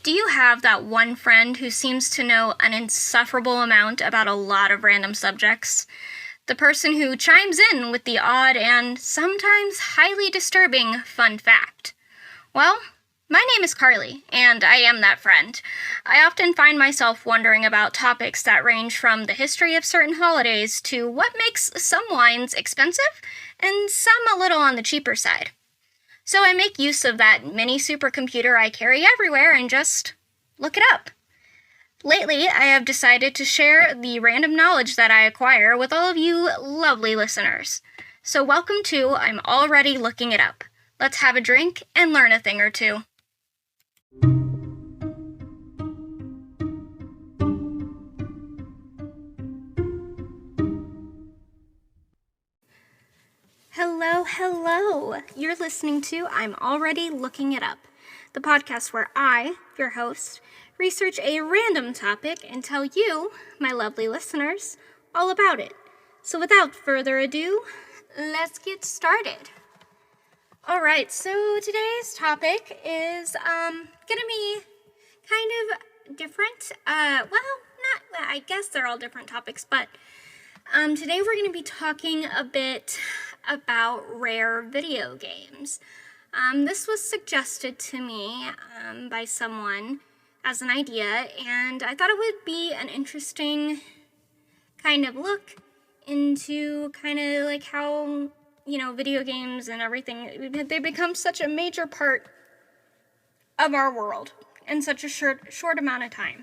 Do you have that one friend who seems to know an insufferable amount about a lot of random subjects? The person who chimes in with the odd and sometimes highly disturbing fun fact. Well, my name is Carly, and I am that friend. I often find myself wondering about topics that range from the history of certain holidays to what makes some wines expensive and some a little on the cheaper side. So I make use of that mini supercomputer I carry everywhere and just look it up. Lately, I have decided to share the random knowledge that I acquire with all of you lovely listeners. So welcome to I'm Already Looking It Up. Let's have a drink and learn a thing or two. Hello. You're listening to I'm Already Looking It Up, the podcast where I, your host, research a random topic and tell you, my lovely listeners, all about it. So without further ado, let's get started. Alright, so today's topic is gonna be kind of different. I guess they're all different topics, but today we're going to be talking a bit about rare video games. This was suggested to me by someone as an idea, and I thought it would be an interesting kind of look into kind of like how, video games and everything, they become such a major part of our world in such a short amount of time.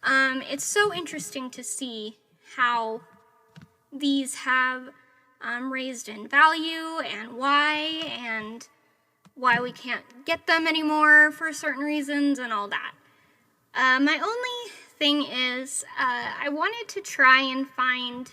It's so interesting to see how these have raised in value and why we can't get them anymore for certain reasons and all that. My only thing is I wanted to try and find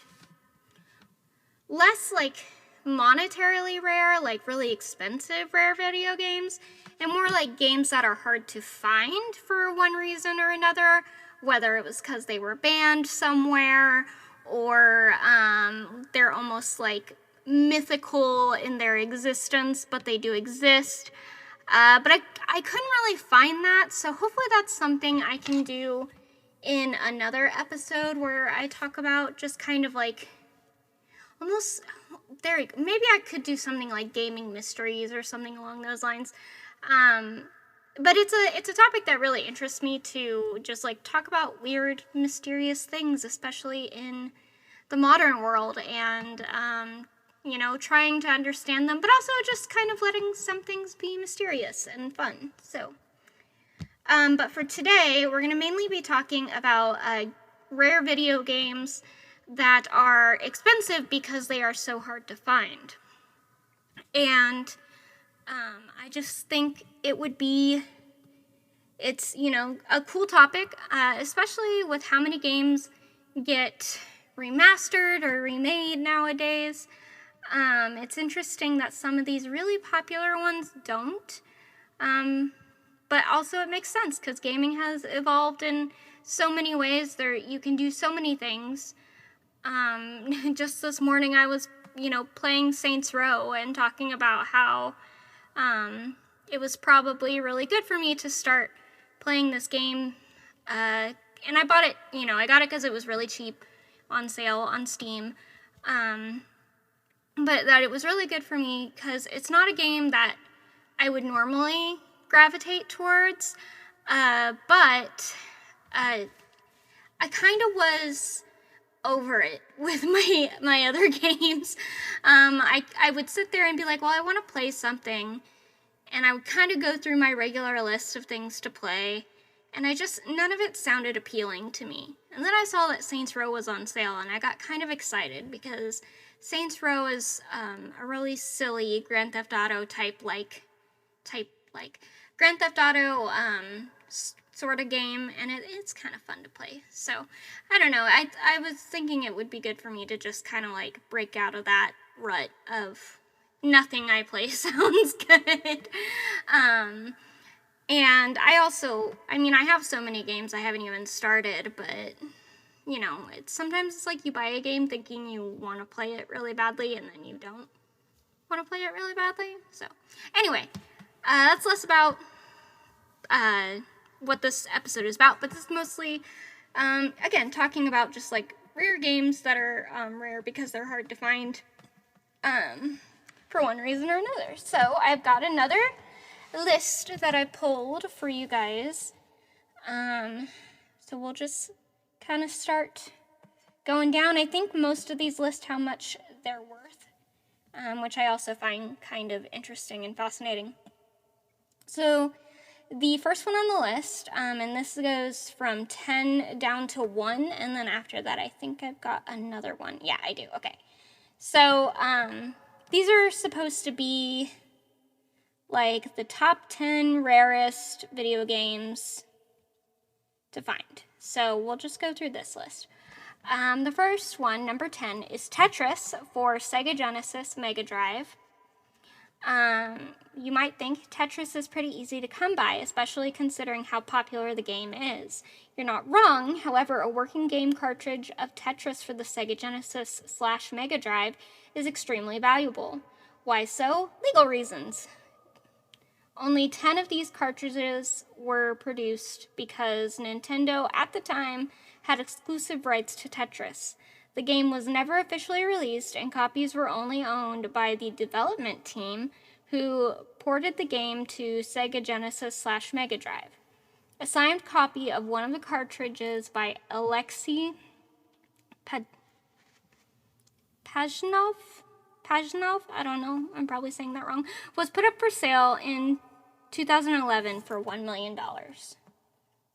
less like monetarily rare, like really expensive rare video games, and more like games that are hard to find for one reason or another, whether it was because they were banned somewhere or they're almost like mythical in their existence, but they do exist. But I couldn't really find that, so hopefully that's something I can do in another episode where I talk about just kind of like maybe I could do something like gaming mysteries or something along those lines. But it's a topic that really interests me to just like talk about weird, mysterious things, especially in the modern world, and trying to understand them, but also just kind of letting some things be mysterious and fun. So, but for today, we're going to mainly be talking about rare video games that are expensive because they are so hard to find. And I just think it's a cool topic, especially with how many games get remastered or remade nowadays. It's interesting that some of these really popular ones don't, but also it makes sense because gaming has evolved in so many ways. You can do so many things. Just this morning I was playing Saints Row and talking about how it was probably really good for me to start playing this game, and I bought it, I got it because it was really cheap on sale on Steam, but that it was really good for me because it's not a game that I would normally gravitate towards, but I kind of was over it with my other games. I would sit there and be like, well, I want to play something, and I would kind of go through my regular list of things to play, and none of it sounded appealing to me. And then I saw that Saints Row was on sale, and I got kind of excited because Saints Row is a really silly Grand Theft Auto type Grand Theft Auto sort of game, and it's kind of fun to play. So I don't know. I was thinking it would be good for me to just kind of like break out of that rut of nothing I play sounds good. And I have so many games I haven't even started, but sometimes it's like you buy a game thinking you want to play it really badly, and then you don't want to play it really badly. So anyway, that's less about what this episode is about, but this is mostly, again, talking about just like rare games that are rare because they're hard to find for one reason or another. So I've got another list that I pulled for you guys. So we'll just kind of start going down. I think most of these list how much they're worth, which I also find kind of interesting and fascinating. So the first one on the list, and this goes from 10 down to 1, and then after that I think I've got another one. Yeah, I do. Okay. So these are supposed to be like the top 10 rarest video games to find. So we'll just go through this list. The first one, number 10, is Tetris for Sega Genesis Mega Drive. You might think Tetris is pretty easy to come by, especially considering how popular the game is. You're not wrong. However, a working game cartridge of Tetris for the Sega Genesis / Mega Drive is extremely valuable. Why so? Legal reasons. Only 10 of these cartridges were produced because Nintendo at the time had exclusive rights to Tetris. The game was never officially released, and copies were only owned by the development team who ported the game to Sega Genesis / Mega Drive. A signed copy of one of the cartridges by Alexei Pajnov, I don't know, I'm probably saying that wrong, was put up for sale in 2011 for $1 million. All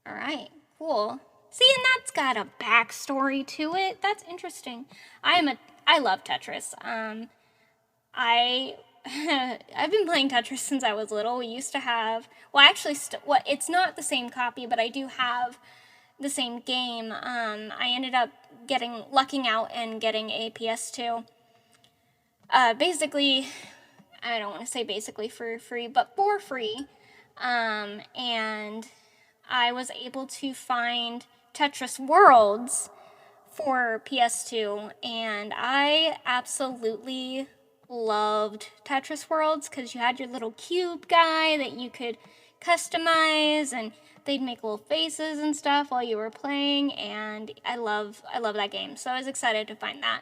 right, cool. See, and that's got a backstory to it. That's interesting. I love Tetris. I've been playing Tetris since I was little. We used to have, it's not the same copy, but I do have the same game. I ended up lucking out and getting a PS2. Basically, I don't want to say basically for free, but for free. And I was able to find Tetris Worlds for PS2, and I absolutely loved Tetris Worlds because you had your little cube guy that you could customize, and they'd make little faces and stuff while you were playing, and I love that game. So I was excited to find that.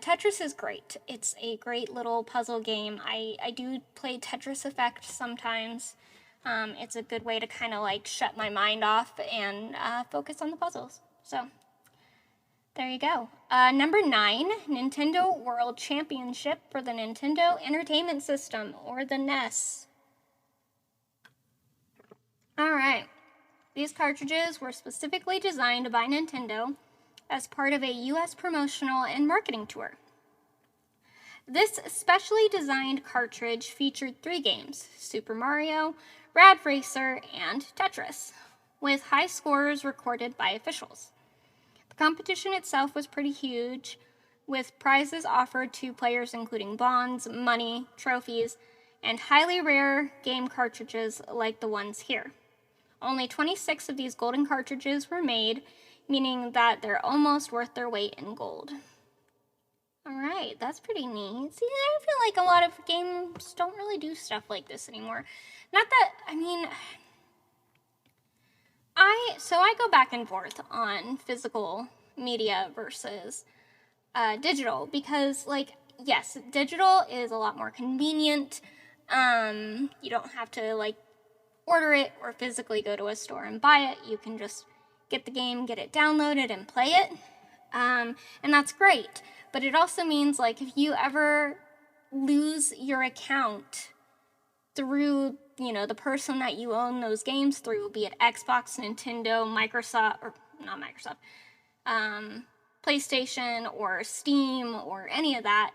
Tetris is great. It's a great little puzzle game. I do play Tetris Effect sometimes. It's a good way to kind of like shut my mind off and focus on the puzzles. So there you go. Number 9, Nintendo World Championship for the Nintendo Entertainment System, or the NES. All right. These cartridges were specifically designed by Nintendo as part of a U.S. promotional and marketing tour. This specially designed cartridge featured 3 games, Super Mario, Rad Racer, and Tetris, with high scores recorded by officials. The competition itself was pretty huge, with prizes offered to players including bonds, money, trophies, and highly rare game cartridges like the ones here. Only 26 of these golden cartridges were made, meaning that they're almost worth their weight in gold. Alright, that's pretty neat. See, I feel like a lot of games don't really do stuff like this anymore. Not that, I go back and forth on physical media versus digital, because, like, yes, digital is a lot more convenient. You don't have to, like, order it or physically go to a store and buy it. You can just get the game, get it downloaded, and play it. And that's great. But it also means, like, if you ever lose your account through, the person that you own those games through, be it Xbox, Nintendo, Microsoft, or not Microsoft, PlayStation, or Steam, or any of that,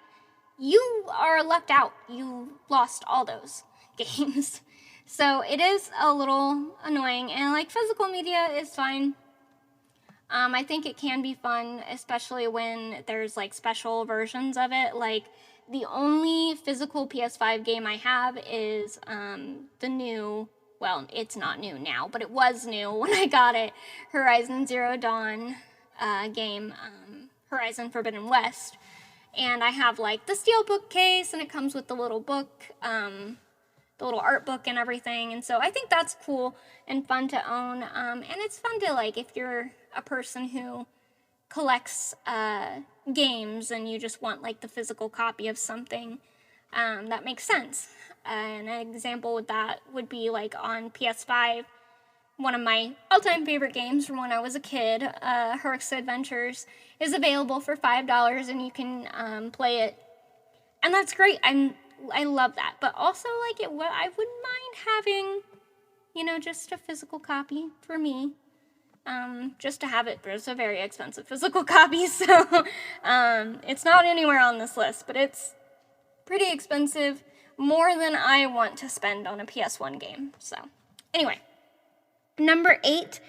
you are lucked out. You lost all those games. So it is a little annoying, and, like, physical media is fine. I think it can be fun, especially when there's, like, special versions of it. Like, the only physical PS5 game I have is the new, well, it's not new now, but it was new when I got it, Horizon Zero Dawn game, Horizon Forbidden West. And I have, like, the steelbook case, and it comes with the little book, the little art book and everything. And so I think that's cool and fun to own. And it's fun to, like, if you're a person who collects games and you just want, like, the physical copy of something, that makes sense. An example with that would be, like, on PS5, one of my all-time favorite games from when I was a kid, Herc's Adventures, is available for $5, and you can play it, and that's great. I love that. But also, like, I wouldn't mind having, just a physical copy for me, just to have it. But it's a very expensive physical copy, so it's not anywhere on this list, but it's pretty expensive, more than I want to spend on a PS1 game. So anyway, number 8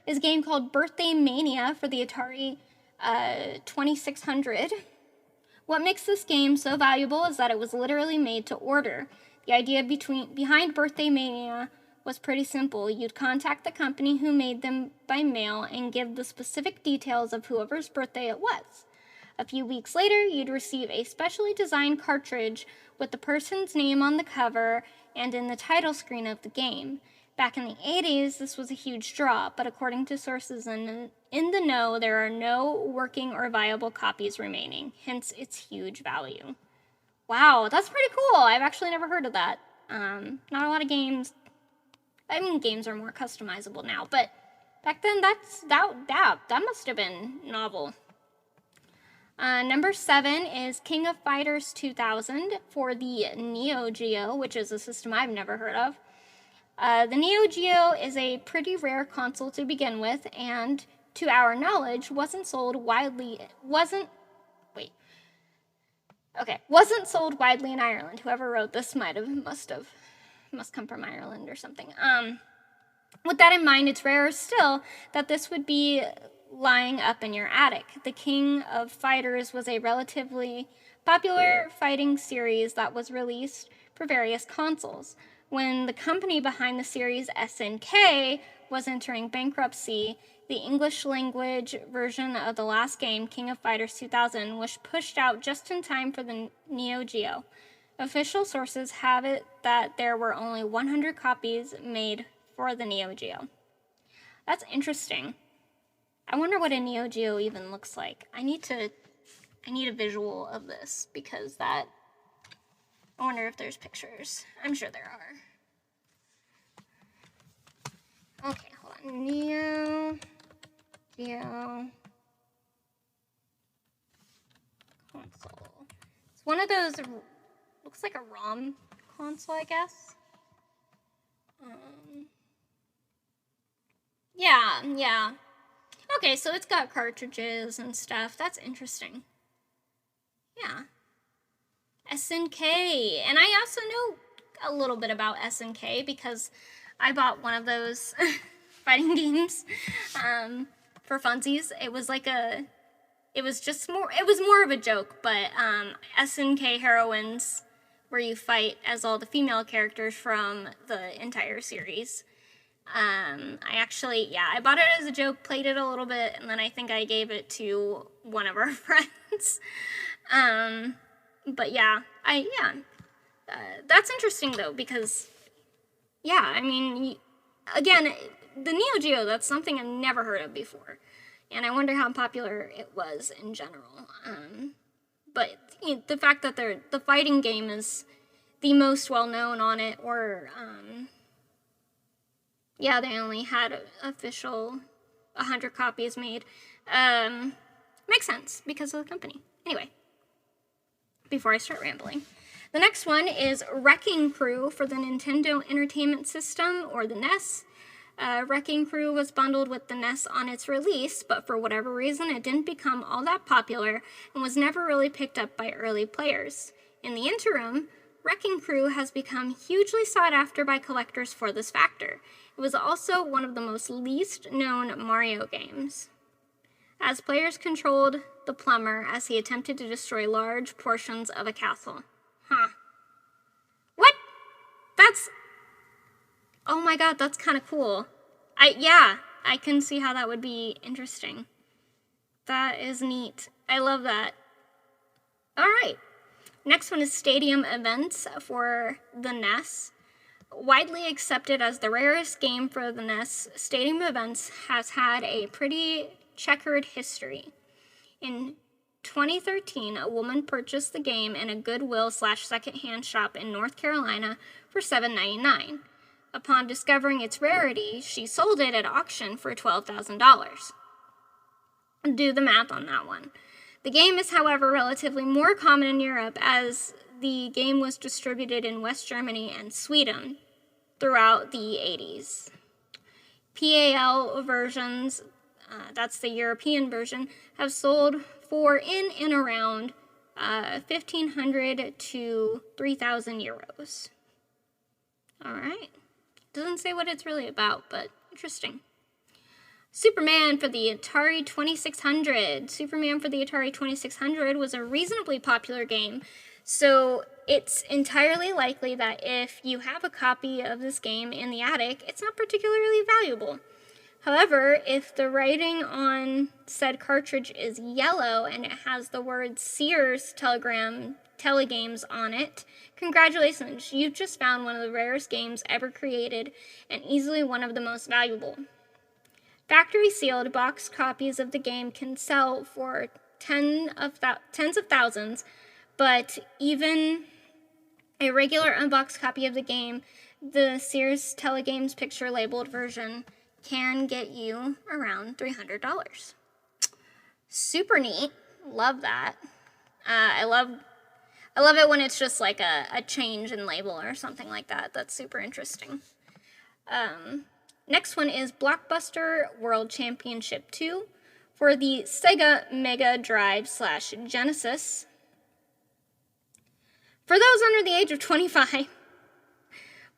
is a game called Birthday Mania for the Atari 2600. What makes this game so valuable is that it was literally made to order. The idea behind Birthday Mania was pretty simple. You'd contact the company who made them by mail and give the specific details of whoever's birthday it was. A few weeks later, you'd receive a specially designed cartridge with the person's name on the cover and in the title screen of the game. Back in the 80s, this was a huge draw, but according to sources in the know, there are no working or viable copies remaining, hence its huge value. Wow, that's pretty cool. I've actually never heard of that. Not a lot of games. I mean, games are more customizable now, but back then, that must have been novel. Number 7 is King of Fighters 2000 for the Neo Geo, which is a system I've never heard of. The Neo Geo is a pretty rare console to begin with, and to our knowledge, wasn't sold widely in Ireland. Whoever wrote this must come from Ireland or something. With that in mind, it's rarer still that this would be lying up in your attic. The King of Fighters was a relatively popular fighting series that was released for various consoles. When the company behind the series, SNK, was entering bankruptcy, the English language version of the last game, King of Fighters 2000, was pushed out just in time for the Neo Geo. Official sources have it that there were only 100 copies made for the Neo Geo. That's interesting. I wonder what a Neo Geo even looks like. I need a visual of this because I wonder if there's pictures. I'm sure there are. Okay, hold on. Neo Geo console. It's one of those, looks like a ROM console, I guess. Yeah. Okay, so it's got cartridges and stuff. That's interesting. Yeah. SNK. And I also know a little bit about SNK because I bought one of those fighting games for funsies. It was more of a joke, but SNK Heroines, where you fight as all the female characters from the entire series. I bought it as a joke, played it a little bit, and then I think I gave it to one of our friends. But yeah, that's interesting though, because, yeah, I mean, again, the Neo Geo, that's something I've never heard of before, and I wonder how popular it was in general. But the fact that the fighting game is the most well-known on it, or, they only had official 100 copies made. Makes sense because of the company. Anyway, before I start rambling. The next one is Wrecking Crew for the Nintendo Entertainment System, or the NES. Wrecking Crew was bundled with the NES on its release, but for whatever reason, it didn't become all that popular and was never really picked up by early players. In the interim, Wrecking Crew has become hugely sought after by collectors for this factor. It was also one of the most least known Mario games, as players controlled the plumber as he attempted to destroy large portions of a castle. What? Oh my god, that's kind of cool. I can see how that would be interesting. That is neat. I love that. All right. Next one is Stadium Events for the NES. widely accepted as the rarest game for the NES, Stadium Events has had a pretty checkered history. In 2013, a woman purchased the game in a Goodwill/secondhand shop in North Carolina for $7.99. Upon discovering its rarity, she sold it at auction for $12,000. Do the math on that one. The game is, however, relatively more common in Europe, as the game was distributed in West Germany and Sweden throughout the 80s. PAL versions, that's the European version, have sold for in and around 1,500 to 3,000 euros. All right. Doesn't say what it's really about, but interesting. Superman for the Atari 2600. Superman for the Atari 2600 was a reasonably popular game, so it's entirely likely that if you have a copy of this game in the attic, it's not particularly valuable. However, if the writing on said cartridge is yellow and it has the word Sears Telegames on it, congratulations, you've just found one of the rarest games ever created and easily one of the most valuable. Factory-sealed box copies of the game can sell for tens of thousands, but even a regular unboxed copy of the game, the Sears Telegames picture-labeled version, can get you around $300. Super neat. Love that. I love it when it's just like a change in label or something like that. That's super interesting. Next one is Blockbuster World Championship 2 for the Sega Mega Drive/Genesis. For those under the age of 25,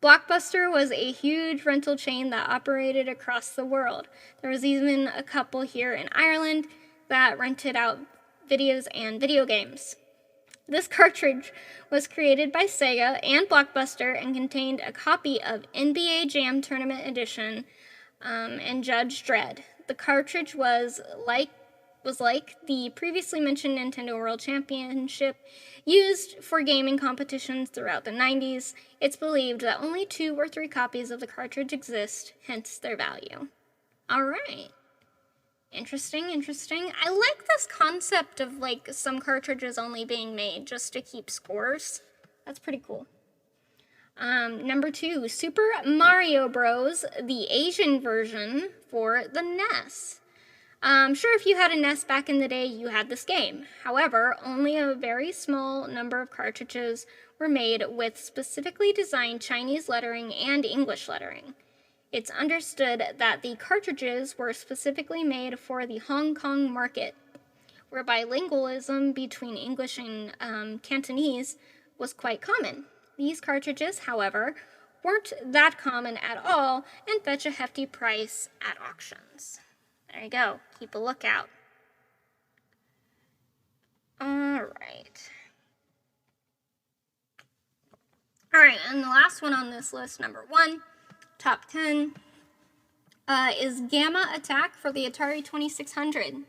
Blockbuster was a huge rental chain that operated across the world. There was even a couple here in Ireland that rented out videos and video games. This cartridge was created by Sega and Blockbuster and contained a copy of NBA Jam Tournament Edition and Judge Dredd. The cartridge was like the previously mentioned Nintendo World Championship, used for gaming competitions throughout the 90s. It's believed that only 2 or 3 copies of the cartridge exist, hence their value. All right. Interesting. I like this concept of like some cartridges only being made just to keep scores. That's pretty cool. Number 2, Super Mario Bros., the Asian version for the NES. Sure, if you had a NES back in the day, you had this game. However, only a very small number of cartridges were made with specifically designed Chinese lettering and English lettering. It's understood that the cartridges were specifically made for the Hong Kong market, where bilingualism between English and Cantonese was quite common. These cartridges, however, weren't that common at all and fetch a hefty price at auctions. There you go. Keep a lookout. All right, and the last one on this list, number 1, top 10, is Gamma Attack for the Atari 2600.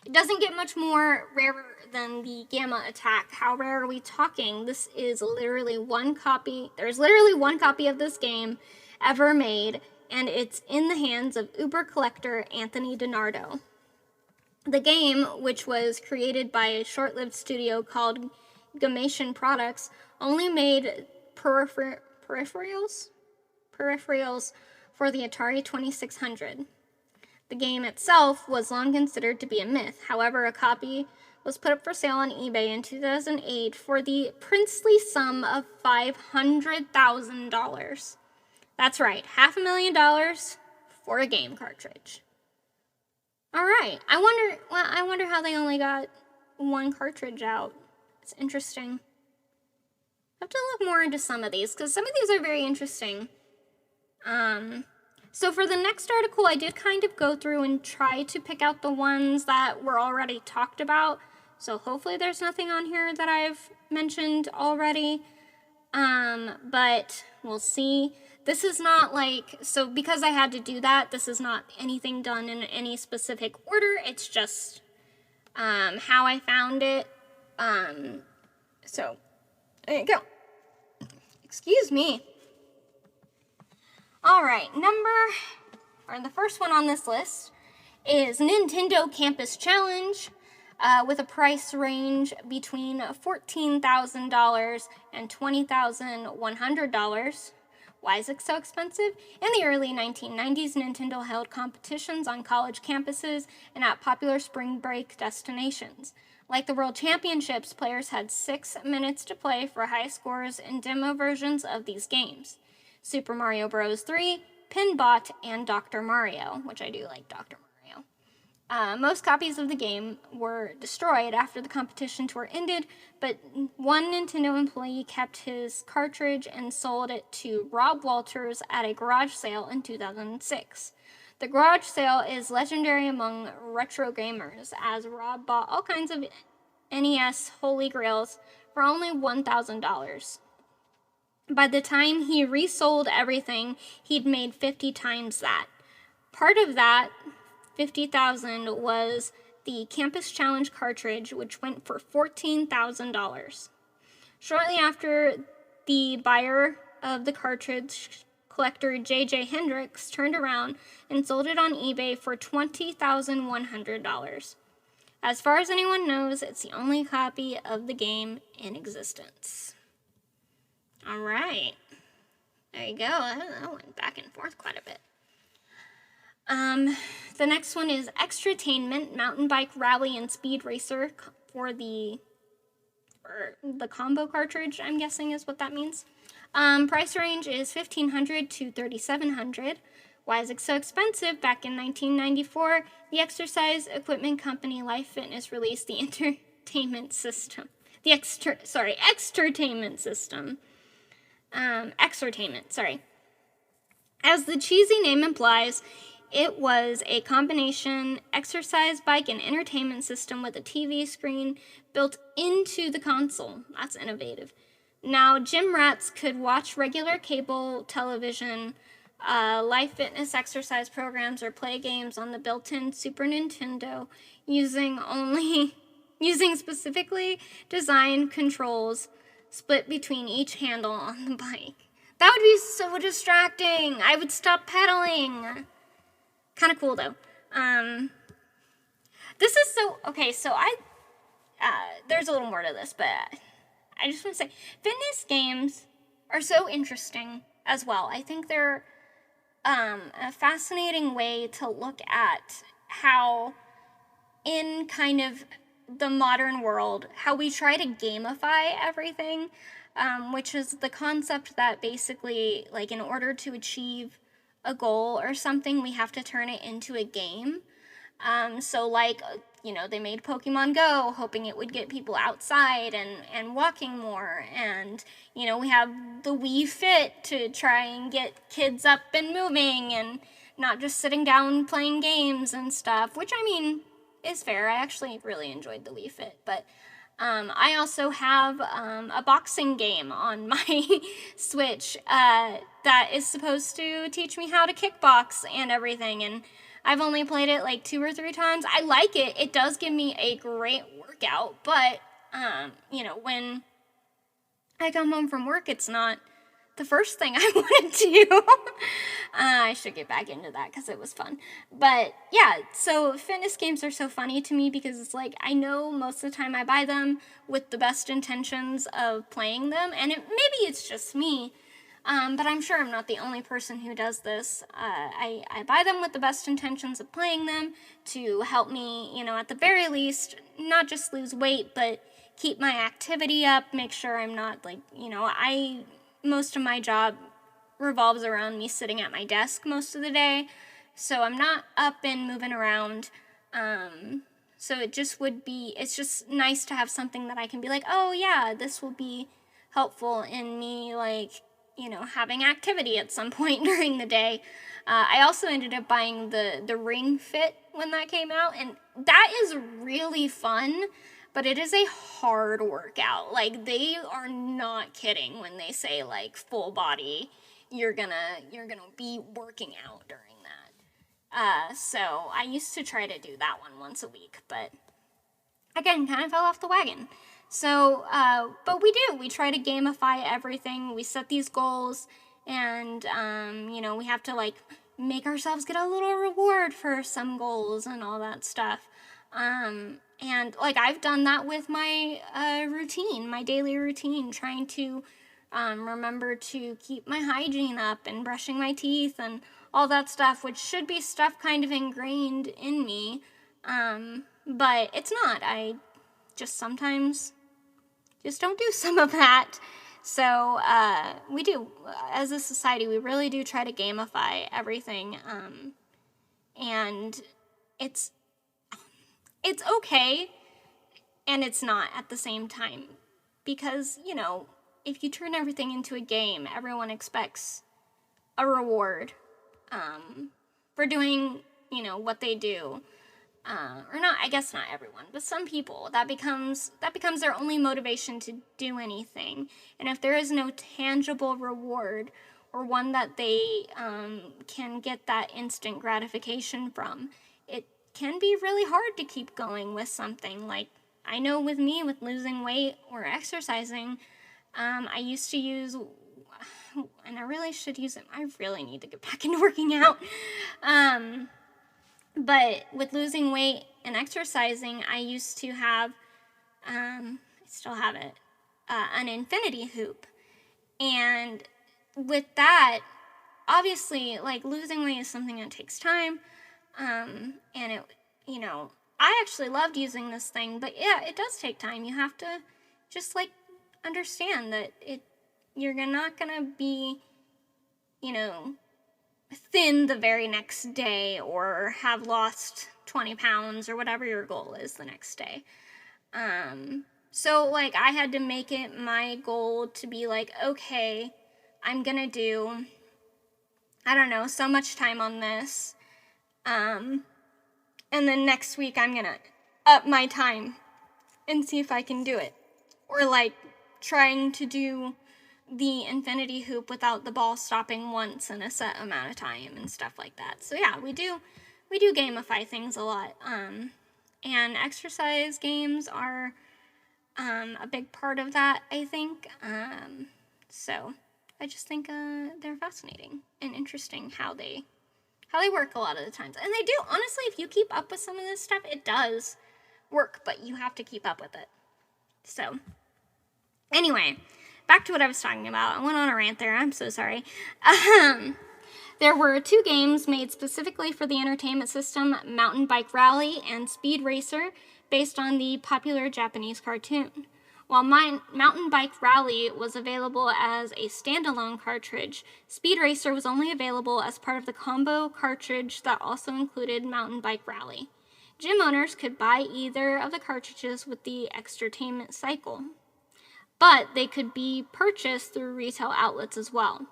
It doesn't get much more rarer than the Gamma Attack. How rare are we talking? This is literally one copy. There's literally one copy of this game ever made, and it's in the hands of Uber collector Anthony DiNardo. The game, which was created by a short-lived studio called Gamation Products, only made peripherals for the Atari 2600. The game itself was long considered to be a myth. However, a copy was put up for sale on eBay in 2008 for the princely sum of $500,000. That's right, $500,000 for a game cartridge. All right, I wonder how they only got one cartridge out. It's interesting. I have to look more into some of these, because some of these are very interesting. So for the next article, I did kind of go through and try to pick out the ones that were already talked about. So hopefully there's nothing on here that I've mentioned already. But we'll see. This is not like, so because I had to do that, this is not anything done in any specific order. It's just how I found it. So there you go. Excuse me. All right, the first one on this list is Nintendo Campus Challenge, with a price range between $14,000 and $20,100. Why is it so expensive? In the early 1990s, Nintendo held competitions on college campuses and at popular spring break destinations. Like the World Championships, players had 6 minutes to play for high scores in demo versions of these games. Super Mario Bros. 3, Pinbot, and Dr. Mario, which I do like Dr. Mario. Most copies of the game were destroyed after the competition tour ended, but one Nintendo employee kept his cartridge and sold it to Rob Walters at a garage sale in 2006. The garage sale is legendary among retro gamers, as Rob bought all kinds of NES Holy Grails for only $1,000. By the time he resold everything, he'd made 50 times that. Part of that, $50,000, was the Campus Challenge cartridge, which went for $14,000. Shortly after, the buyer of the cartridge, collector J.J. Hendricks, turned around and sold it on eBay for $20,100. As far as anyone knows, it's the only copy of the game in existence. All right. There you go. That went back and forth quite a bit. The next one is Extratainment Mountain Bike Rally and Speed Racer for the combo cartridge, I'm guessing is what that means. Price range is $1,500 to $3,700. Why is it so expensive? Back in 1994, the exercise equipment company Life Fitness released the Extratainment system. Exertainment, sorry. As the cheesy name implies, it was a combination exercise bike and entertainment system with a TV screen built into the console. That's innovative. Now, gym rats could watch regular cable television, Life Fitness exercise programs, or play games on the built-in Super Nintendo using specifically designed controls split between each handle on the bike. That would be so distracting. I would stop pedaling. Kind of cool, though. This is so... Okay, so there's a little more to this, but I just want to say, fitness games are so interesting as well. I think they're a fascinating way to look at how, in kind of the modern world, how we try to gamify everything, which is the concept that basically, like, in order to achieve a goal or something, we have to turn it into a game. So, like, they made Pokemon Go, hoping it would get people outside and walking more. And, we have the Wii Fit to try and get kids up and moving and not just sitting down playing games and stuff, which, I mean, is fair. I actually really enjoyed the Wii Fit. But I also have a boxing game on my Switch that is supposed to teach me how to kickbox and everything. And I've only played it like 2 or 3 times. I like it. It does give me a great workout. But, when I come home from work, it's not the first thing I want to do. I should get back into that because it was fun. But yeah, so fitness games are so funny to me because it's like, I know most of the time I buy them with the best intentions of playing them, and maybe it's just me, but I'm sure I'm not the only person who does this. I buy them with the best intentions of playing them to help me, at the very least, not just lose weight, but keep my activity up, make sure I'm not like, most of my job revolves around me sitting at my desk most of the day, so I'm not up and moving around, so it's just nice to have something that I can be like, oh yeah, this will be helpful in me, like, having activity at some point during the day. I also ended up buying the Ring Fit when that came out, and that is really fun, but it is a hard workout. Like, they are not kidding when they say, like, full body, you're gonna be working out during that. So I used to try to do that one once a week, but again, kind of fell off the wagon. So, but we try to gamify everything. We set these goals, and, we have to, like, make ourselves get a little reward for some goals and all that stuff. And, like, I've done that with my routine, my daily routine, trying to remember to keep my hygiene up and brushing my teeth and all that stuff, which should be stuff kind of ingrained in me. But it's not. I just sometimes just don't do some of that. So we do, as a society, we really do try to gamify everything. And it's okay, and it's not at the same time. Because, if you turn everything into a game, everyone expects a reward for doing, what they do. Or not, I guess not everyone, but some people, that becomes their only motivation to do anything. And if there is no tangible reward or one that they can get that instant gratification from, it can be really hard to keep going with something. Like, I know with me, with losing weight or exercising, I used to use, and I really should use it, I really need to get back into working out. But with losing weight and exercising, I used to have, I still have it, an infinity hoop. And with that, obviously, like, losing weight is something that takes time. And it, I actually loved using this thing, but yeah, it does take time. You have to just, like, understand that you're not gonna be, thin the very next day or have lost 20 pounds or whatever your goal is the next day. So, like, I had to make it my goal to be like, okay, I'm gonna do, I don't know, so much time on this. And then next week I'm gonna up my time and see if I can do it. Or, like, trying to do the infinity hoop without the ball stopping once in a set amount of time and stuff like that. So yeah, we do gamify things a lot. And exercise games are a big part of that, I think. So I just think they're fascinating and interesting how they work a lot of the times. And they do, honestly, if you keep up with some of this stuff, it does work, but you have to keep up with it. So anyway, back to what I was talking about. I went on a rant there. I'm so sorry. There were 2 games made specifically for the entertainment system, Mountain Bike Rally and Speed Racer, based on the popular Japanese cartoon. While Mountain Bike Rally was available as a standalone cartridge, Speed Racer was only available as part of the combo cartridge that also included Mountain Bike Rally. Gym owners could buy either of the cartridges with the Extertainment cycle, but they could be purchased through retail outlets as well.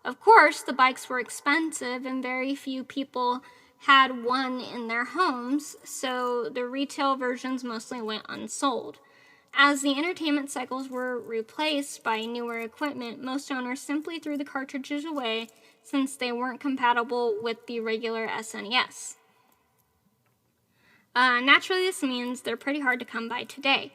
Of course, the bikes were expensive and very few people had one in their homes, so the retail versions mostly went unsold. As the entertainment cycles were replaced by newer equipment, most owners simply threw the cartridges away since they weren't compatible with the regular SNES. Naturally, this means they're pretty hard to come by today.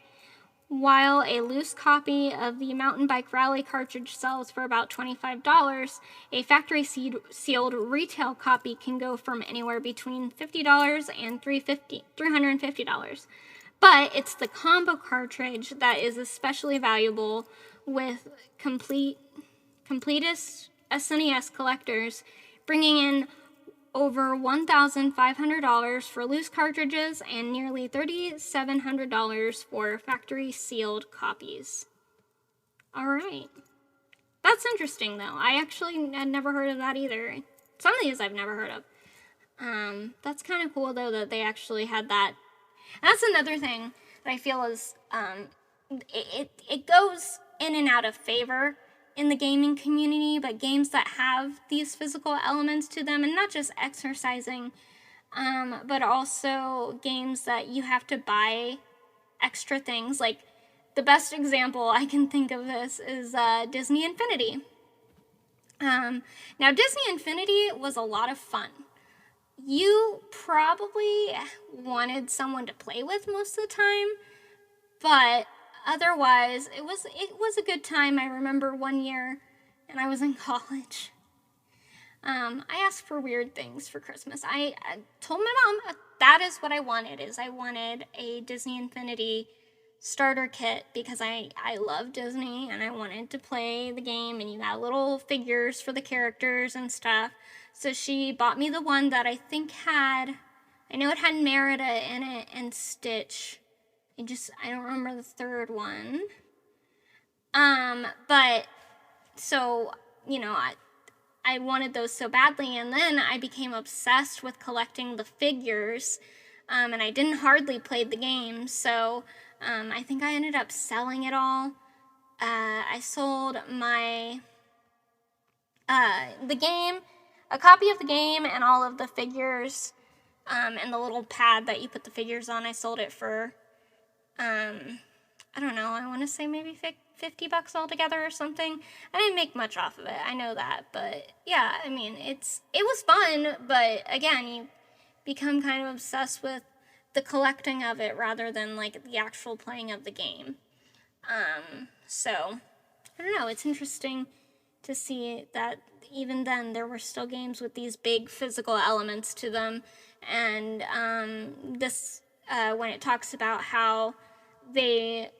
While a loose copy of the Mountain Bike Rally cartridge sells for about $25, a factory-sealed retail copy can go from anywhere between $50 and $350. But it's the combo cartridge that is especially valuable, with completist SNES collectors bringing in over $1,500 for loose cartridges and nearly $3,700 for factory-sealed copies. All right. That's interesting, though. I actually had never heard of that either. Some of these I've never heard of. That's kind of cool, though, that they actually had that. And that's another thing that I feel is it goes in and out of favor in the gaming community, but games that have these physical elements to them, and not just exercising, but also games that you have to buy extra things. Like, the best example I can think of this is Disney Infinity. Now, Disney Infinity was a lot of fun. You probably wanted someone to play with most of the time, but otherwise, it was a good time. I remember one year and I was in college, I asked for weird things for Christmas. I told my mom that is what I wanted, is I wanted a Disney Infinity starter kit because I love Disney and I wanted to play the game, and you got little figures for the characters and stuff. So she bought me the one that I think had, I know it had Merida in it and Stitch. I don't remember the third one. But so, I wanted those so badly, and then I became obsessed with collecting the figures, and I didn't hardly play the game, so I think I ended up selling it all. I sold my the game, a copy of the game, and all of the figures, and the little pad that you put the figures on. I sold it for, I don't know, I want to say maybe $50 altogether or something. I didn't make much off of it, I know that, but yeah, I mean, it was fun, but again, you become kind of obsessed with the collecting of it rather than like the actual playing of the game. So I don't know, it's interesting to see that even then there were still games with these big physical elements to them, and this when it talks about how the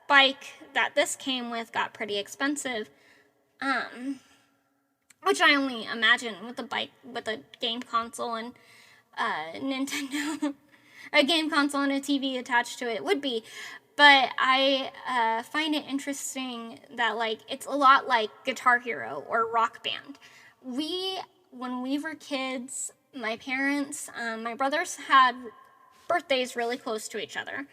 bike that this came with got pretty expensive, which I only imagine with a game console and Nintendo, a game console and a TV attached to it would be. But I find it interesting that, like, it's a lot like Guitar Hero or Rock Band. When we were kids, my parents, my brothers had birthdays really close to each other.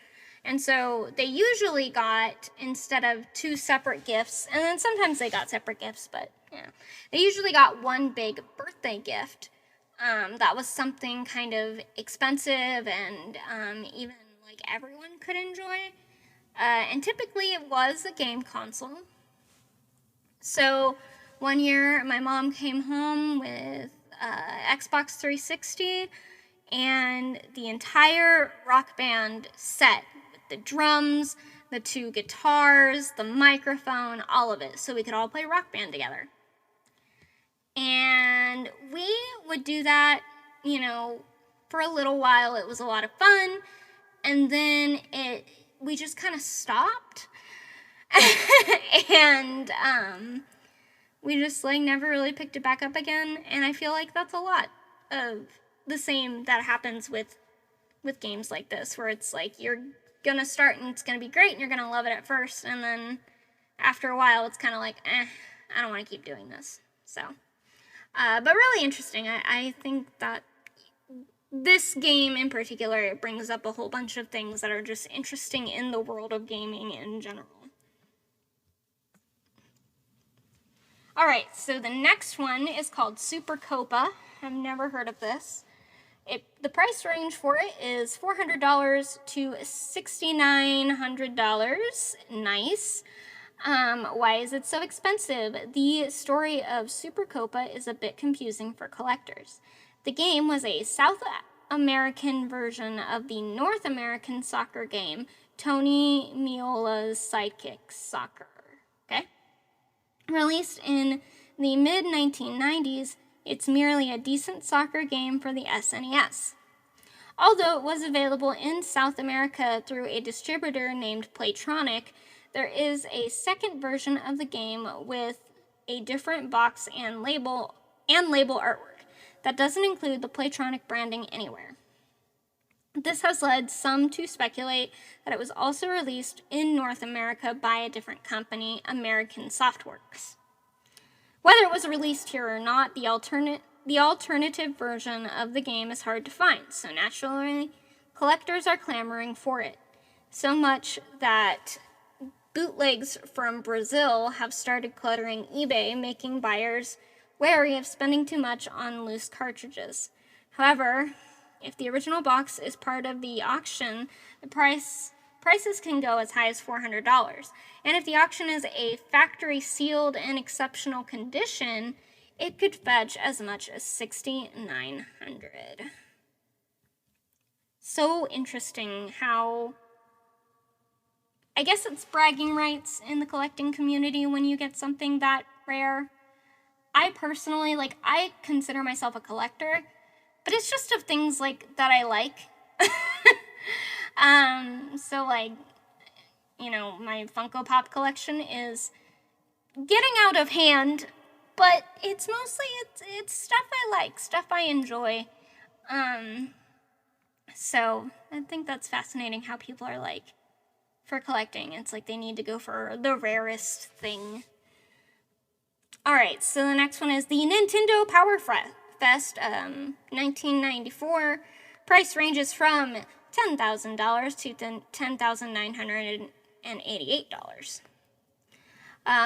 And so they usually got, instead of two separate gifts, and then sometimes they got separate gifts, but, they usually got one big birthday gift. That was something kind of expensive and even, like, everyone could enjoy. And typically it was a game console. So one year my mom came home with Xbox 360 and the entire Rock Band set, with the drums, the two guitars, the microphone, all of it, so we could all play Rock Band together. And we would do that, for a little while. It was a lot of fun, and then we just kind of stopped. And we just never really picked it back up again, and I feel like that's a lot of the same that happens with games like this, where it's like you're gonna start and it's gonna be great and you're gonna love it at first, and then after a while it's kind of like, I don't want to keep doing this. So but really interesting. I think that this game in particular, it brings up a whole bunch of things that are just interesting in the world of gaming in general. Alright, so the next one is called Super Copa. I've never heard of this. The price range for it is $400 to $6,900. Nice. Why is it so expensive? The story of Super Copa is a bit confusing for collectors. The game was a South American version of the North American soccer game, Tony Meola's Sidekick Soccer. Okay? Released in the mid-1990s, it's merely a decent soccer game for the SNES. Although it was available in South America through a distributor named Playtronic, there is a second version of the game with a different box and label artwork that doesn't include the Playtronic branding anywhere. This has led some to speculate that it was also released in North America by a different company, American Softworks. Whether it was released here or not, the alternative version of the game is hard to find, so naturally, collectors are clamoring for it. So much that bootlegs from Brazil have started cluttering eBay, making buyers wary of spending too much on loose cartridges. However, if the original box is part of the auction, the prices can go as high as $400. And if the auction is a factory sealed and exceptional condition, it could fetch as much as $6,900. So interesting how I guess it's bragging rights in the collecting community when you get something that rare. I personally, I consider myself a collector, but it's just of things, that I like. So, my Funko Pop collection is getting out of hand, but it's mostly, it's stuff I like, stuff I enjoy. So I think that's fascinating how people are for collecting. It's like they need to go for the rarest thing. Alright, so the next one is the Nintendo Power Fest 1994. Price ranges from $10,000 to $10,988.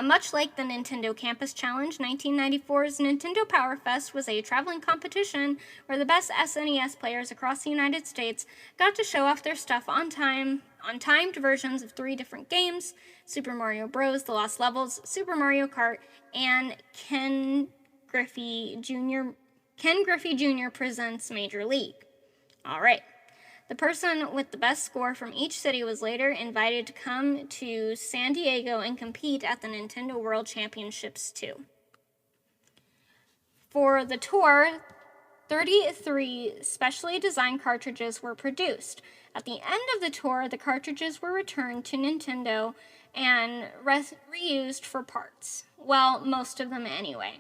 Much like the Nintendo Campus Challenge, 1994's Nintendo Power Fest was a traveling competition where the best SNES players across the United States got to show off their stuff on timed versions of 3 different games: Super Mario Bros., The Lost Levels, Super Mario Kart, and Ken Griffey Jr. Presents Major League. Alright. The person with the best score from each city was later invited to come to San Diego and compete at the Nintendo World Championships too. For the tour, 33 specially designed cartridges were produced. At the end of the tour, the cartridges were returned to Nintendo and reused for parts. Well, most of them anyway.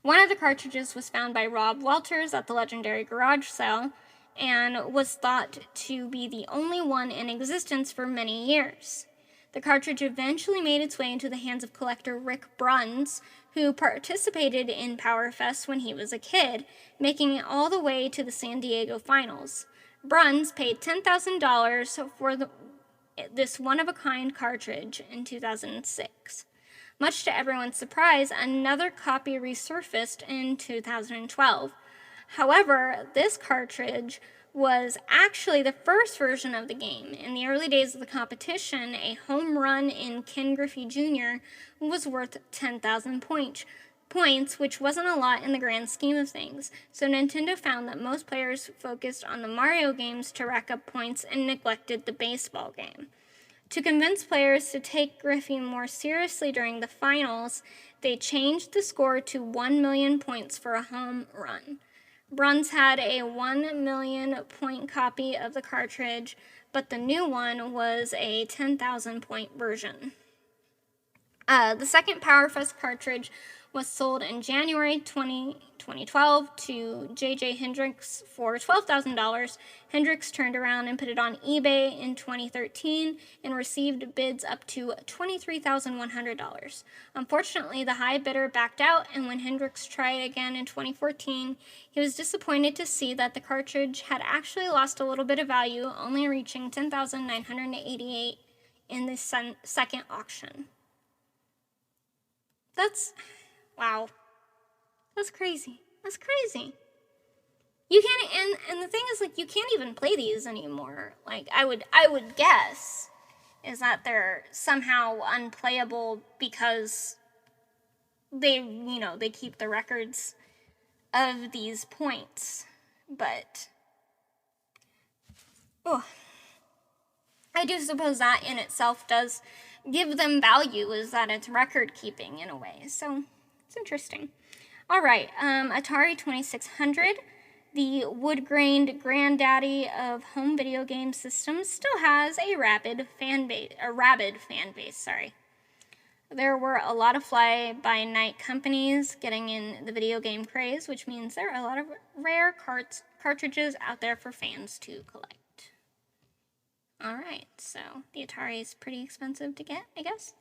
One of the cartridges was found by Rob Walters at the legendary garage sale, and was thought to be the only one in existence for many years. The cartridge eventually made its way into the hands of collector Rick Bruns, who participated in Power Fest when he was a kid, making it all the way to the San Diego finals. Bruns paid $10,000 for this one-of-a-kind cartridge in 2006. Much to everyone's surprise, another copy resurfaced in 2012. However, this cartridge was actually the first version of the game. In the early days of the competition, a home run in Ken Griffey Jr. was worth 10,000 points, which wasn't a lot in the grand scheme of things. So Nintendo found that most players focused on the Mario games to rack up points and neglected the baseball game. To convince players to take Griffey more seriously during the finals, they changed the score to 1 million points for a home run. Bruns had a 1 million point copy of the cartridge, but the new one was a 10,000 point version. The second Power Fest cartridge was sold in January 2012 to J.J. Hendricks for $12,000. Hendricks turned around and put it on eBay in 2013 and received bids up to $23,100. Unfortunately, the high bidder backed out, and when Hendricks tried again in 2014, he was disappointed to see that the cartridge had actually lost a little bit of value, only reaching $10,988 in the second auction. Wow. That's crazy. You can't, and the thing is, you can't even play these anymore. I would guess is that they're somehow unplayable because they keep the records of these points. But, I do suppose that in itself does give them value, is that it's record keeping in a way. So it's interesting. All right, Atari 2600, the wood-grained granddaddy of home video game systems, still has a rabid fan base. There were a lot of fly-by-night companies getting in the video game craze, which means there are a lot of rare cartridges out there for fans to collect. Alright, so the Atari is pretty expensive to get, I guess.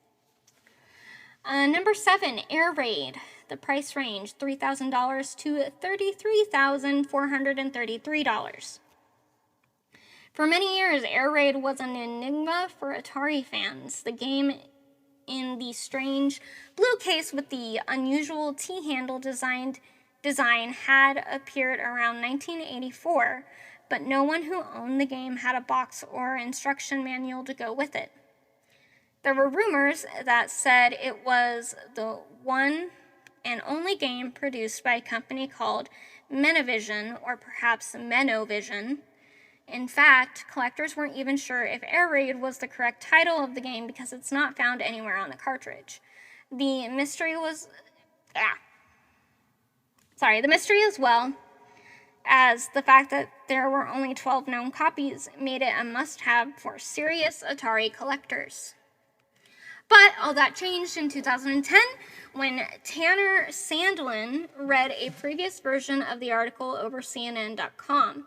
Number 7, Air Raid. The price range, $3,000 to $33,433. For many years, Air Raid was an enigma for Atari fans. The game in the strange blue case with the unusual T-handle design had appeared around 1984, but no one who owned the game had a box or instruction manual to go with it. There were rumors that said it was the one and only game produced by a company called Menovision, or perhaps Menovision. In fact, collectors weren't even sure if Air Raid was the correct title of the game because it's not found anywhere on the cartridge. The mystery as well as the fact that there were only 12 known copies made it a must-have for serious Atari collectors. But all that changed in 2010 when Tanner Sandlin read a previous version of the article over CNN.com.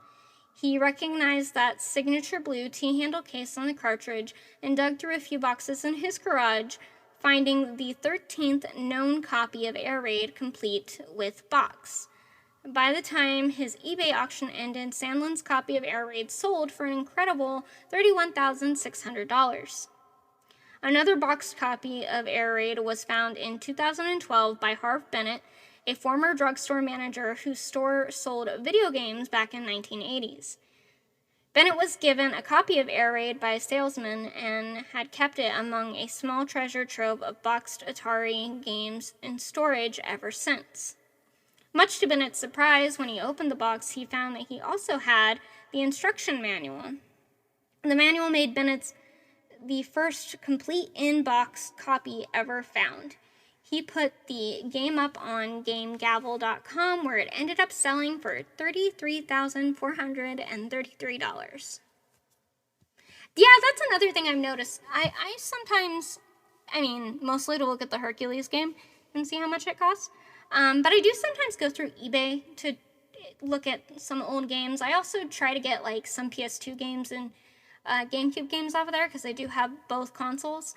He recognized that signature blue T-handle case on the cartridge and dug through a few boxes in his garage, finding the 13th known copy of Air Raid complete with box. By the time his eBay auction ended, Sandlin's copy of Air Raid sold for an incredible $31,600. Another boxed copy of Air Raid was found in 2012 by Harv Bennett, a former drugstore manager whose store sold video games back in the 1980s. Bennett was given a copy of Air Raid by a salesman and had kept it among a small treasure trove of boxed Atari games in storage ever since. Much to Bennett's surprise, when he opened the box, he found that he also had the instruction manual. The manual made Bennett's the first complete in-box copy ever found. He put the game up on GameGavel.com, where it ended up selling for $33,433. Yeah, that's another thing I've noticed. I sometimes, mostly to look at the Hercules game and see how much it costs. But I do sometimes go through eBay to look at some old games. I also try to get like some PS2 games and GameCube games off of there because I do have both consoles.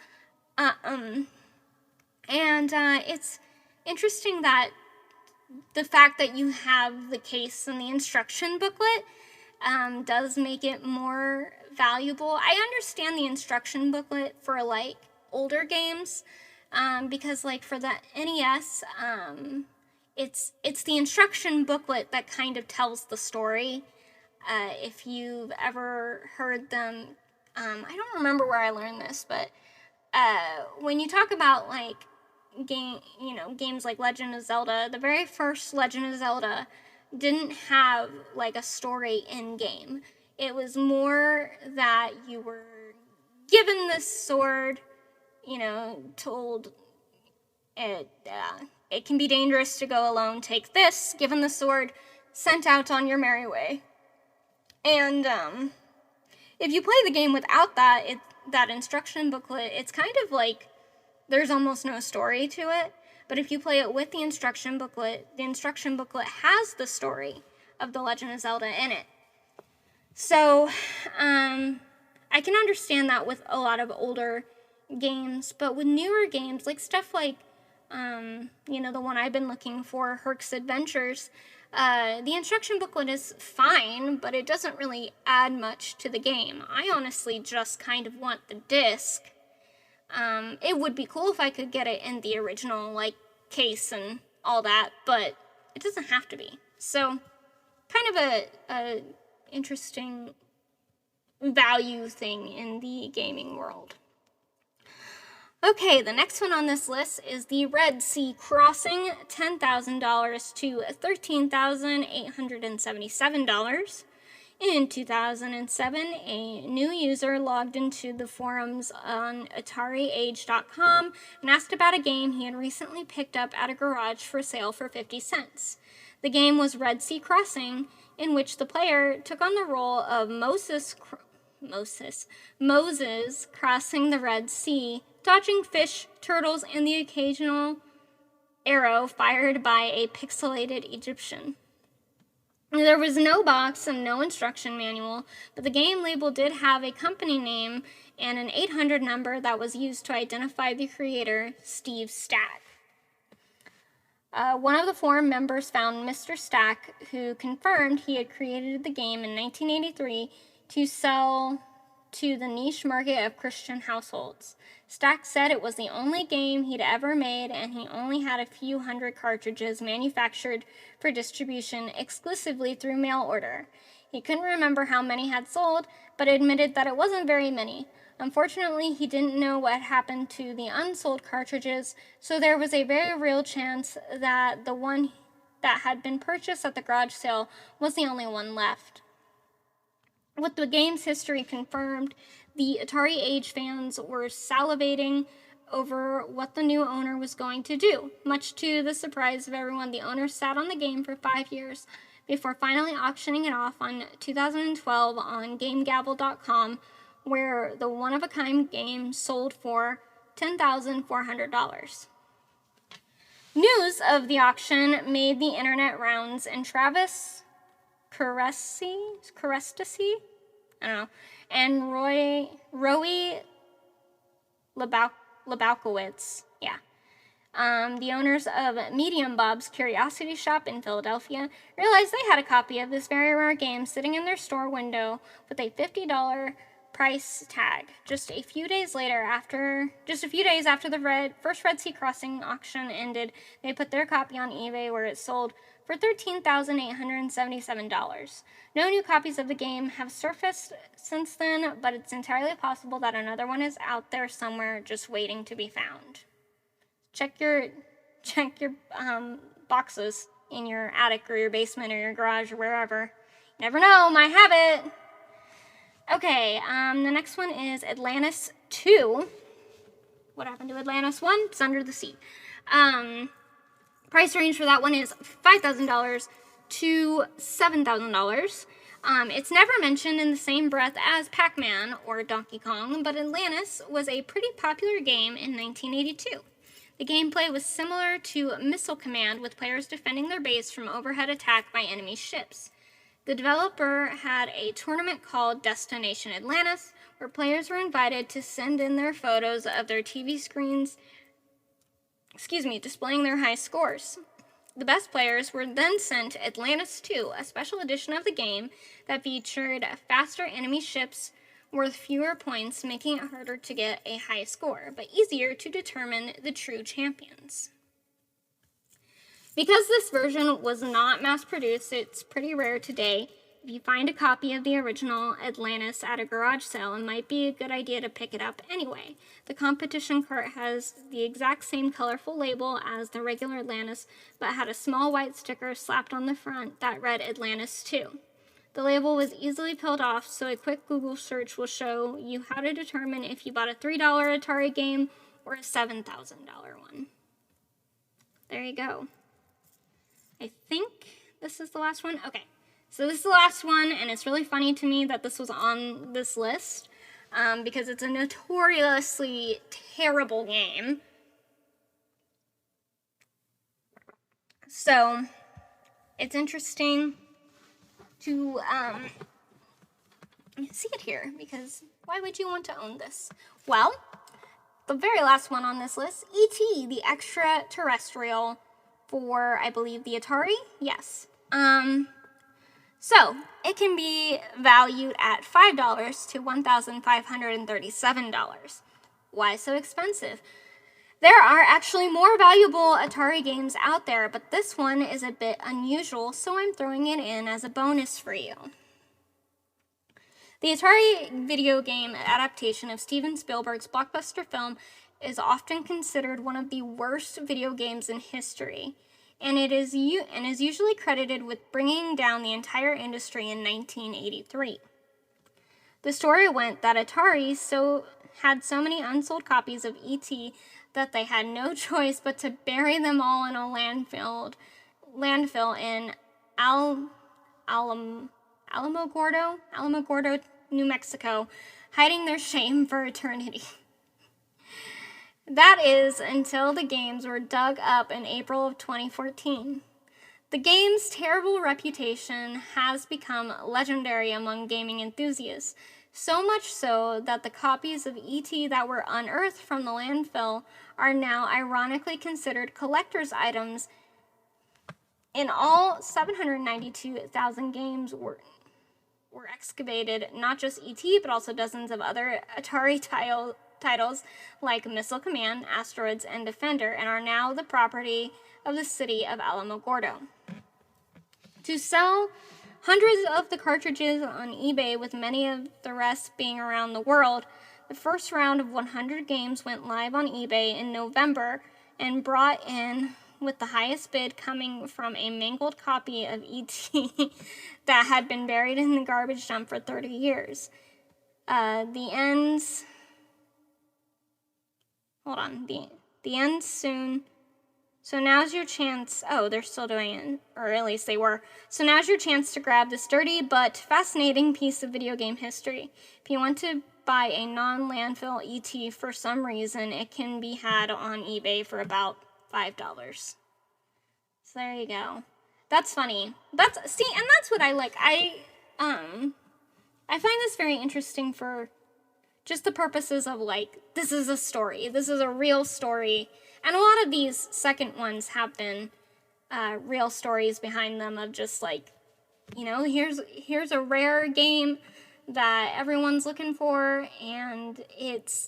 It's interesting that the fact that you have the case and the instruction booklet does make it more valuable. I understand the instruction booklet for like older games because like for the NES, it's the instruction booklet that kind of tells the story. If you've ever heard them, I don't remember where I learned this, but when you talk about like games like Legend of Zelda, the very first Legend of Zelda didn't have like a story in game. It was more that you were given this sword, told it can be dangerous to go alone. Take this, given the sword, sent out on your merry way. And if you play the game without that instruction booklet, it's kind of like there's almost no story to it. But if you play it with the instruction booklet has the story of The Legend of Zelda in it. So I can understand that with a lot of older games, but with newer games, like stuff like, the one I've been looking for, Herc's Adventures, the instruction booklet is fine, but it doesn't really add much to the game. I honestly just kind of want the disc. It would be cool if I could get it in the original, like, case and all that, but it doesn't have to be. So, kind of a interesting value thing in the gaming world. Okay, the next one on this list is the Red Sea Crossing, $10,000 to $13,877. In 2007, a new user logged into the forums on AtariAge.com and asked about a game he had recently picked up at a garage for sale for 50 cents. The game was Red Sea Crossing, in which the player took on the role of Moses crossing the Red Sea, dodging fish, turtles, and the occasional arrow fired by a pixelated Egyptian. There was no box and no instruction manual, but the game label did have a company name and an 800 number that was used to identify the creator, Steve Stack. One of the forum members found Mr. Stack, who confirmed he had created the game in 1983 to sell to the niche market of Christian households. Stack said it was the only game he'd ever made, and he only had a few hundred cartridges manufactured for distribution exclusively through mail order. He couldn't remember how many had sold, but admitted that it wasn't very many. Unfortunately, he didn't know what happened to the unsold cartridges, so there was a very real chance that the one that had been purchased at the garage sale was the only one left. With the game's history confirmed, the Atari Age fans were salivating over what the new owner was going to do. Much to the surprise of everyone, the owner sat on the game for 5 years before finally auctioning it off on 2012 on GameGavel.com, where the one-of-a-kind game sold for $10,400. News of the auction made the internet rounds, and Travis Karestasi, I don't know, and Roy Lebowkowitz, the owners of Medium Bob's Curiosity Shop in Philadelphia, realized they had a copy of this very rare game sitting in their store window with a $50 price tag. Just a few days after the first Red Sea Crossing auction ended, they put their copy on eBay, where it sold for $13,877. No new copies of the game have surfaced since then, but it's entirely possible that another one is out there somewhere just waiting to be found. Check your boxes in your attic or your basement or your garage or wherever. You never know, might have it. Okay, the next one is Atlantis 2. What happened to Atlantis 1? It's under the sea. Price range for that one is $5,000 to $7,000. It's never mentioned in the same breath as Pac-Man or Donkey Kong, but Atlantis was a pretty popular game in 1982. The gameplay was similar to Missile Command, with players defending their base from overhead attack by enemy ships. The developer had a tournament called Destination Atlantis, where players were invited to send in their photos of their TV screens, displaying their high scores. The best players were then sent Atlantis 2, a special edition of the game that featured faster enemy ships worth fewer points, making it harder to get a high score, but easier to determine the true champions. Because this version was not mass-produced, it's pretty rare today. If you find a copy of the original Atlantis at a garage sale, it might be a good idea to pick it up anyway. The competition cart has the exact same colorful label as the regular Atlantis, but had a small white sticker slapped on the front that read Atlantis 2. The label was easily peeled off, so a quick Google search will show you how to determine if you bought a $3 Atari game or a $7,000 one. There you go. I think this is the last one. Okay, so this is the last one, and it's really funny to me that this was on this list because it's a notoriously terrible game. So it's interesting to see it here, because why would you want to own this? Well, the very last one on this list, E.T., the extraterrestrial, for, I believe, the Atari? Yes. So, it can be valued at $5 to $1,537. Why so expensive? There are actually more valuable Atari games out there, but this one is a bit unusual, so I'm throwing it in as a bonus for you. The Atari video game adaptation of Steven Spielberg's blockbuster film is often considered one of the worst video games in history, and is usually credited with bringing down the entire industry in 1983. The story went that Atari had so many unsold copies of E.T. that they had no choice but to bury them all in a landfill in Alamogordo, New Mexico, hiding their shame for eternity. That is, until the games were dug up in April of 2014. The game's terrible reputation has become legendary among gaming enthusiasts, so much so that the copies of E.T. that were unearthed from the landfill are now ironically considered collector's items. In all, 792,000 games were excavated, not just E.T., but also dozens of other Atari titles like Missile Command, Asteroids, and Defender, and are now the property of the city of Alamogordo. To sell hundreds of the cartridges on eBay, with many of the rest being around the world, the first round of 100 games went live on eBay in November and brought in with the highest bid coming from a mangled copy of E.T. that had been buried in the garbage dump for 30 years. The ends soon. So now's your chance. Oh, they're still doing it, or at least they were. So now's your chance to grab this dirty but fascinating piece of video game history. If you want to buy a non-landfill ET for some reason, it can be had on eBay for about $5. So there you go. That's funny. And that's what I like. I find this very interesting for just the purposes of, like, this is a story. This is a real story. And a lot of these second ones have been real stories behind them of just, like, you know, here's a rare game that everyone's looking for, and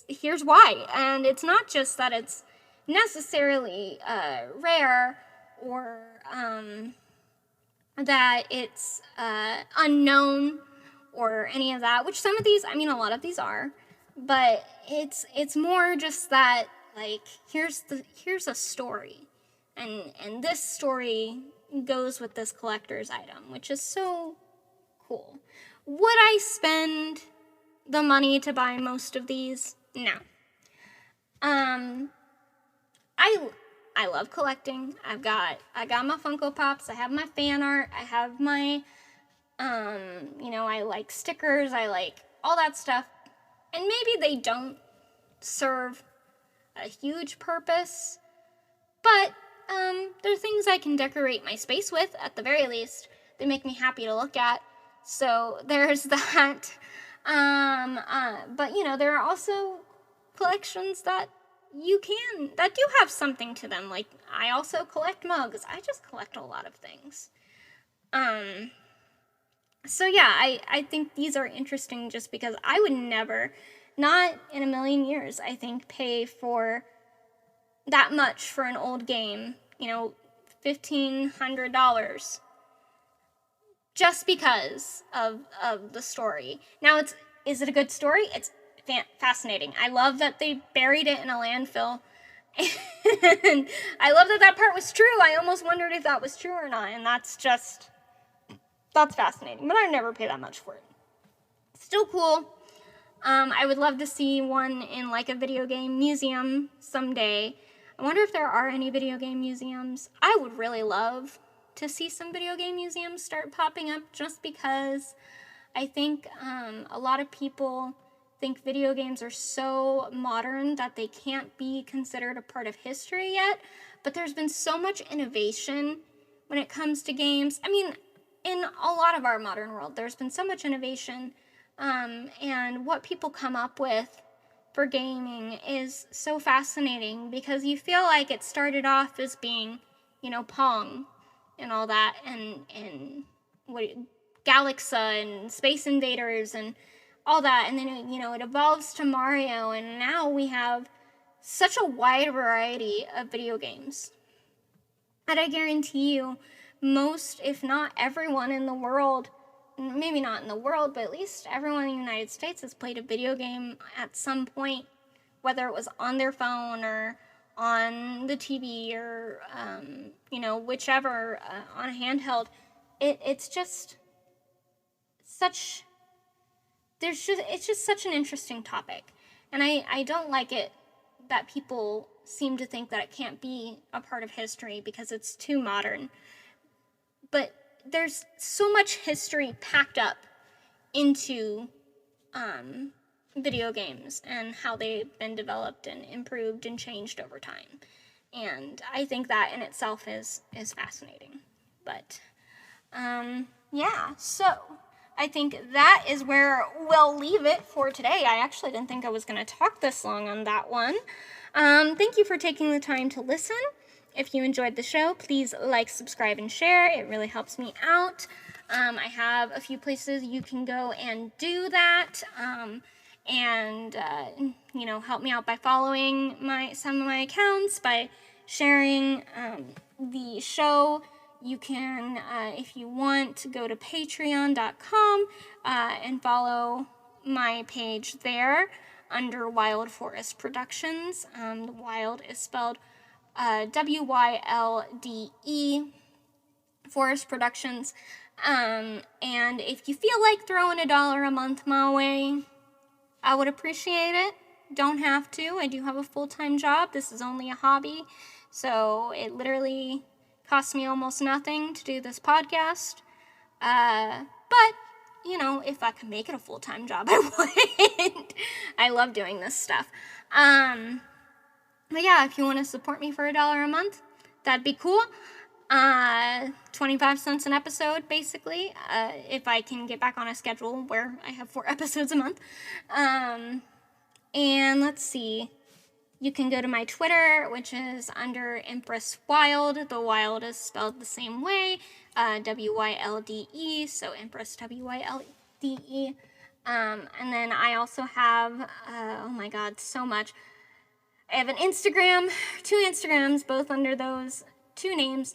here's why. And it's not just that it's necessarily rare or that it's unknown or any of that, which some of these, I mean, a lot of these are, but it's more just that, like, here's a story, and this story goes with this collector's item, which is so cool. Would I spend the money to buy most of these? No. I love collecting. I got my Funko Pops. I have my fan art. I have my, I like stickers. I like all that stuff. And maybe they don't serve a huge purpose, but they're things I can decorate my space with, at the very least. They make me happy to look at. So there's that. But, there are also collections that do have something to them. Like, I also collect mugs. I just collect a lot of things. So yeah, I think these are interesting just because I would never, not in a million years, I think, pay for that much for an old game, $1,500, just because of the story. Now, is it a good story? It's fascinating. I love that they buried it in a landfill, and I love that part was true. I almost wondered if that was true or not, and that's fascinating, but I'd never pay that much for it. Still cool. I would love to see one in, like, a video game museum someday. I wonder if there are any video game museums. I would really love to see some video game museums start popping up, just because I think a lot of people think video games are so modern that they can't be considered a part of history yet. But there's been so much innovation when it comes to games. I mean, in a lot of our modern world, there's been so much innovation, and what people come up with for gaming is so fascinating, because you feel like it started off as being, Pong and all that, and Galaxa and Space Invaders and all that, and then it evolves to Mario, and now we have such a wide variety of video games. And I guarantee you, most, if not everyone in the world, maybe not in the world, but at least everyone in the United States has played a video game at some point, whether it was on their phone or on the TV or, whichever, on a handheld. It's just such an interesting topic. And I don't like it that people seem to think that it can't be a part of history because it's too modern. But there's so much history packed up into video games and how they've been developed and improved and changed over time. And I think that in itself is fascinating. But, so I think that is where we'll leave it for today. I actually didn't think I was going to talk this long on that one. Thank you for taking the time to listen. If you enjoyed the show, please like, subscribe, and share. It really helps me out. I have a few places you can go and do that, and help me out by following some of my accounts, by sharing the show. You can, if you want, go to patreon.com and follow my page there under Wild Forest Productions. The Wild is spelled WYLDE Forest Productions. And if you feel like throwing $1 a month my way, I would appreciate it. Don't have to. I do have a full-time job. This is only a hobby. So it literally costs me almost nothing to do this podcast. But, if I could make it a full-time job, I would. I love doing this stuff. But yeah, if you want to support me for $1 a month, that'd be cool. 25 cents an episode, basically, if I can get back on a schedule where I have 4 episodes a month. And let's see. You can go to my Twitter, which is under Empress Wild. The Wild is spelled the same way, WYLDE, so Empress WYLDE. And then I also have, oh my god, so much. I have an Instagram, 2 Instagrams, both under those 2 names.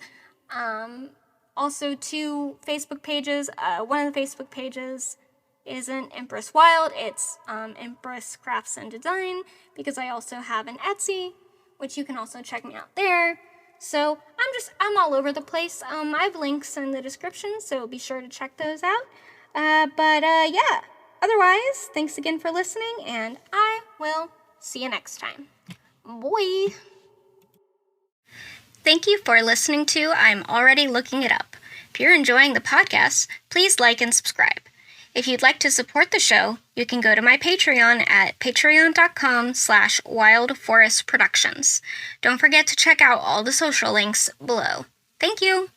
Also 2 Facebook pages. One of the Facebook pages isn't Empress Wild, it's Empress Crafts and Design, because I also have an Etsy, which you can also check me out there. So I'm all over the place. I have links in the description, so be sure to check those out. Yeah, otherwise, thanks again for listening, and I will see you next time. Boy! Thank you for listening to I'm Already Looking It Up. If you're enjoying the podcast, please like and subscribe. If you'd like to support the show, you can go to my Patreon at patreon.com/wildforestproductions. Don't forget to check out all the social links below. Thank you!